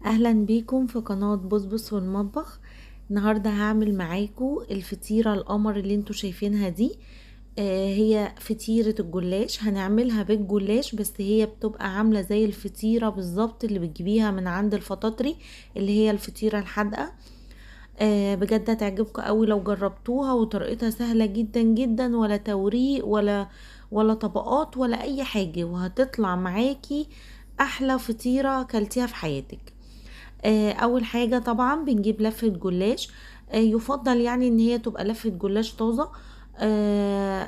اهلا بيكم في قناة بصبص والمطبخ. النهاردة هعمل معاكم الفطيرة القمر اللي انتوا شايفينها دي. هي فطيرة الجلاش، هنعملها بالجلاش، بس هي بتبقى عاملة زي الفطيرة بالظبط اللي بتجيبيها من عند الفطاطري، اللي هي الفطيرة الحادقة. بجد هتعجبكم قوي لو جربتوها، وطريقتها سهلة جدا جدا، ولا توريق ولا طبقات ولا اي حاجة، وهتطلع معاكي احلى فطيرة كلتيها في حياتك. اول حاجة طبعا بنجيب لفة جلاش. يفضل يعني ان هي تبقى لفة جلاش طازة،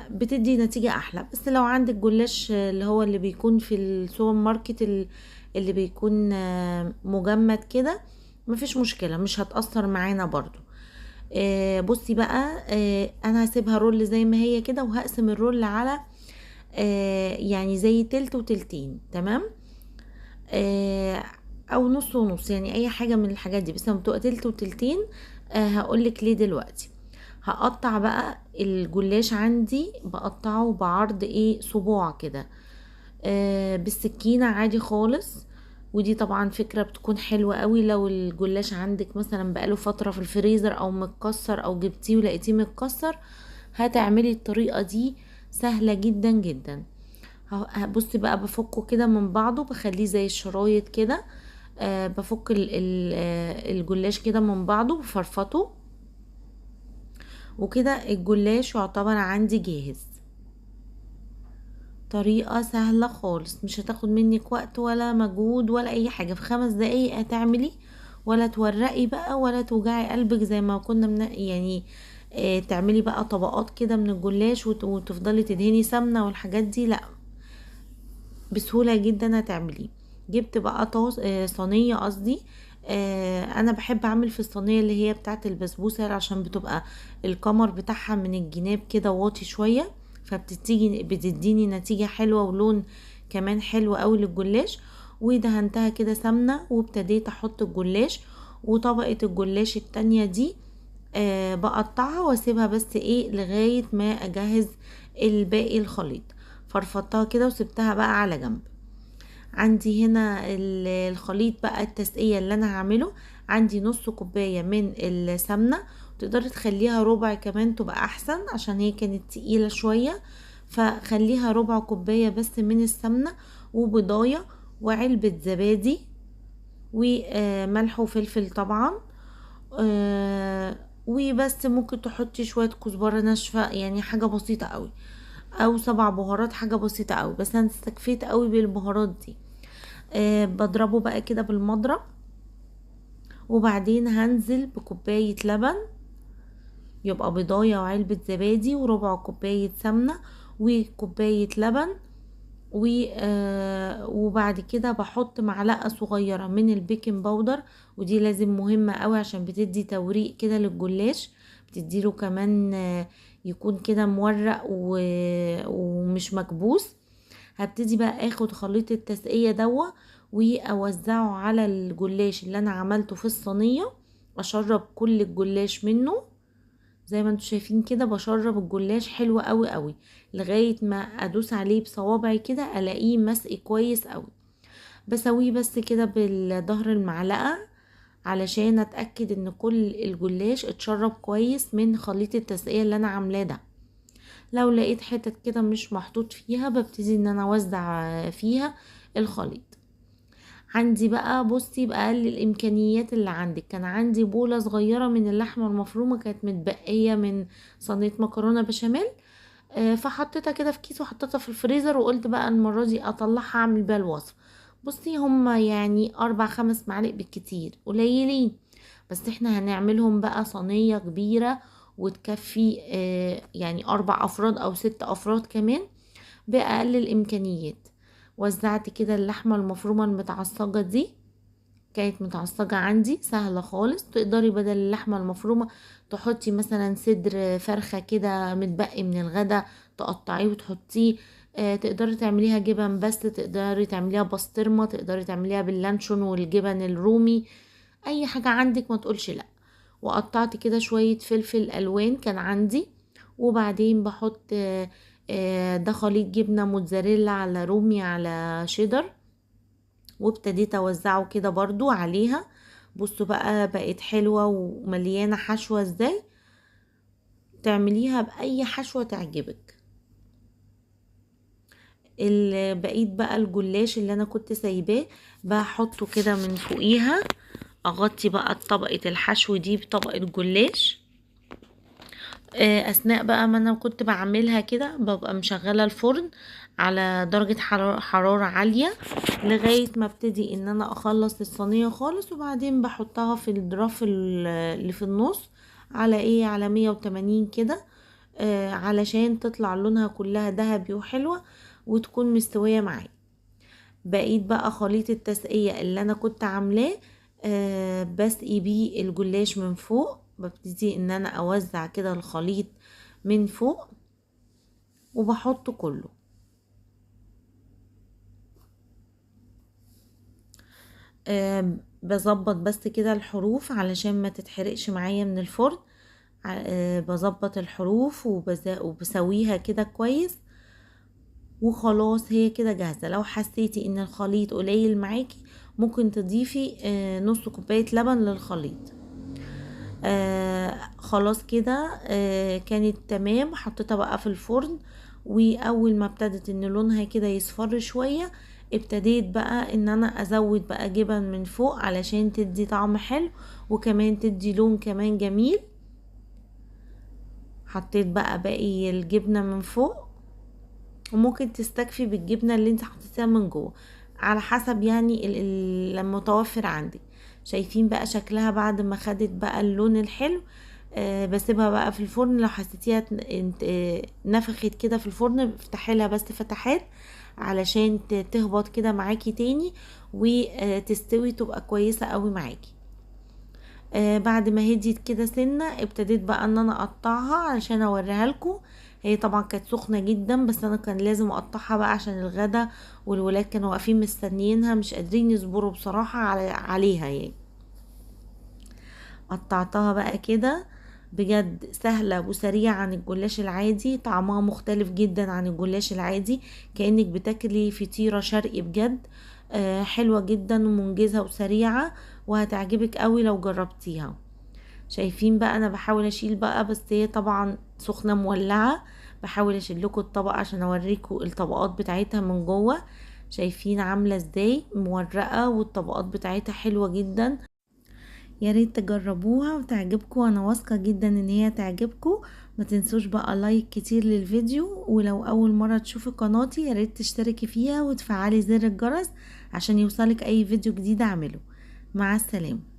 بتدي نتيجة احلى. بس لو عندك جلاش اللي هو اللي بيكون في السوبر ماركت، اللي بيكون مجمد كده، مفيش مشكلة، مش هتأثر معانا برضو. بصي بقى، انا هسيبها رول زي ما هي كده، وهقسم الرول على يعني زي تلت وتلتين، تمام. آه، او نص ونص، يعني اي حاجة من الحاجات دي، بس لما بتبقى تلت وتلتين هقولك ليه دلوقتي. هقطع بقى الجلاش، عندي بقطعه بعرض ايه صباع كده، بالسكينة عادي خالص. ودي طبعا فكرة بتكون حلوة قوي لو الجلاش عندك مثلا بقاله فترة في الفريزر او متكسر، او جبتيه ولقيتيه متكسر، هتعملي الطريقة دي سهلة جدا جدا. بصي بقى، بفكه كده من بعضه، بخليه زي الشرايط كده. بفك الجلاش كده من بعضه، بفرفطه، وكده الجلاش يعتبر عندي جاهز. طريقة سهلة خالص، مش هتاخد منك وقت ولا مجهود ولا اي حاجة، في 5 دقايق هتعملي، ولا تورقي بقى ولا توجعي قلبك زي ما كنا يعني تعملي بقى طبقات كده من الجلاش وتفضلي تدهني سمنة والحاجات دي، لا، بسهولة جدا هتعمليه. جبت بقى طاس صينية قصدي. انا بحب اعمل في الصينية اللي هي بتاعت البسبوسة، عشان بتبقى القمر بتاعها من الجناب كده واطي شوية، بتديني نتيجة حلوة ولون كمان حلو قوي للجلاش. ودهنتها كده سمنة، وابتديت احط الجلاش، وطبقة الجلاش التانية دي بقطعها واسيبها، بس ايه لغاية ما اجهز الباقي الخليط. فرفضتها كده وسبتها بقى على جنب. عندي هنا الخليط بقى التسقية اللي انا هعمله. عندي نص كوباية من السمنة، تقدري تخليها ربع كمان تبقى احسن، عشان هي كانت تقيلة شوية، فخليها ربع كوباية بس من السمنة، وبضاية، وعلبة زبادي، وملح وفلفل طبعا. وبس ممكن تحطي شوية كزبرة ناشفة، يعني حاجة بسيطة قوي، او 7 بهارات، حاجة بسيطة قوي، بس انا استكفيت قوي بالبهارات دي. بضربه بقى كده بالمضرب، وبعدين هنزل بكوباية لبن، يبقى بضاية وعلبة زبادي وربع كوباية سمنة وكوباية لبن. وبعد كده بحط معلقة صغيرة من البيكنج باودر، ودي لازم مهمة قوي عشان بتدي توريق كده للجلاش، بتديله كمان يكون كده مورق ومش مكبوس. هبتدي بقى اخد خليط التسقية دوا، واوزعه على الجلاش اللي انا عملته في الصينية، اشرب كل الجلاش منه زي ما انتوا شايفين كده. بشرب الجلاش حلو قوي قوي، لغاية ما ادوس عليه بصوابعي كده الاقيه مسقي كويس قوي. بسويه بس كده بالظهر المعلقة، علشان اتأكد ان كل الجلاش اتشرب كويس من خليط التسقية اللي انا عاملاه ده. لو لقيت حتت كده مش محطوط فيها، ببتدي ان انا اوزع فيها الخليط. عندي بقى، بصي بأقل الامكانيات اللي عندك، كان عندي بولة صغيرة من اللحمة المفرومة كانت متبقية من صينية مكرونة بشاميل. فحطيتها كده في كيس وحطيتها في الفريزر، وقلت بقى المرة دي اطلعها اعمل بيها الوصفة. بصي هما يعني 4 5 معالق بالكتير، قليلين، بس احنا هنعملهم بقى صينية كبيرة وتكفي يعني 4 أفراد أو 6 أفراد كمان، بأقل الإمكانيات. وزعت كده اللحمة المفرومة المتعصجة دي، كانت متعصجة عندي سهلة خالص. تقدري بدل اللحمة المفرومة تحطي مثلا صدر فرخة كده متبقي من الغدا، تقطعيه وتحطيه. تقدري تعمليها جبن، بس تقدري تعمليها بسطرمة، تقدري تعمليها باللانشون والجبن الرومي، اي حاجة عندك ما تقولش لا. وقطعت كده شوية فلفل الوان كان عندي، وبعدين بحط ده خليط جبنة موتزاريلا على رومي على شيدر، وابتديت اوزعه كده برضو عليها. بصوا بقى بقت حلوة ومليانة حشوة ازاي. تعمليها بأي حشوة تعجبك. بقيت بقى الجلاش اللي انا كنت سايباه بحطه كده من فوقيها، اغطي بقى طبقة الحشو دي بطبقة جلاش. اثناء بقى ما انا كنت بعملها كده ببقى مشغلة الفرن على درجة حرارة عالية لغاية ما ابتدي ان انا اخلص الصينية خالص، وبعدين بحطها في الرف اللي في النص على على 180 كده، علشان تطلع لونها كلها ذهبي وحلوة وتكون مستوية معايا. بقيت بقى خليط التسقية اللي انا كنت عاملاه بسقي بيه الجلاش من فوق. ببتدي ان انا اوزع كده الخليط من فوق وبحطه كله. بظبط بس كده الحروف علشان ما تتحرقش معايا من الفرن. بظبط الحروف وبسويها كده كويس وخلاص هي كده جاهزة. لو حسيتي ان الخليط قليل معاكي ممكن تضيفي نص كوباية لبن للخليط. خلاص كده كانت تمام. حطيتها بقى في الفرن، واول ما ابتدت ان لونها كده يصفر شوية ابتديت بقى ان انا ازود بقى جبن من فوق علشان تدي طعم حلو وكمان تدي لون كمان جميل. حطيت بقى باقي الجبنة من فوق، وممكن تستكفي بالجبنة اللي انت حطيتها من جوه على حسب يعني المتوفر عندك. شايفين بقى شكلها بعد ما خدت بقى اللون الحلو. بسيبها بقى في الفرن. لو حسيتيها نفخت كده في الفرن افتحي لها بس فتحات علشان تهبط كده معاكي تاني وتستوي تبقى كويسة قوي معاكي. بعد ما هديت كده سنة ابتديت بقى ان انا اقطعها علشان اوريها لكم. هي طبعا كانت سخنة جدا بس انا كان لازم اقطعها بقى عشان الغدا، والولاد كانوا واقفين مستنيينها مش قادرين يصبروا بصراحة عليها يعني. قطعتها بقى كده. بجد سهلة وسريعة عن الجلاش العادي، طعمها مختلف جدا عن الجلاش العادي، كأنك بتاكلي فطيرة شرقي بجد. حلوة جدا ومنجزة وسريعة وهتعجبك قوي لو جربتيها. شايفين بقى انا بحاول اشيل بقى بس هي طبعا سخنة مولعة. بحاول اشيل لكم الطبق عشان اوريكم الطبقات بتاعتها من جوه. شايفين عاملة ازاي مورقة والطبقات بتاعتها حلوة جدا. يا ريت تجربوها وتعجبكم، انا واثقه جدا ان هي تعجبكم. ما تنسوش بقى لايك كتير للفيديو، ولو اول مره تشوفي قناتي يا ريت تشتركي فيها وتفعلي زر الجرس عشان يوصلك اي فيديو جديد اعمله. مع السلامه.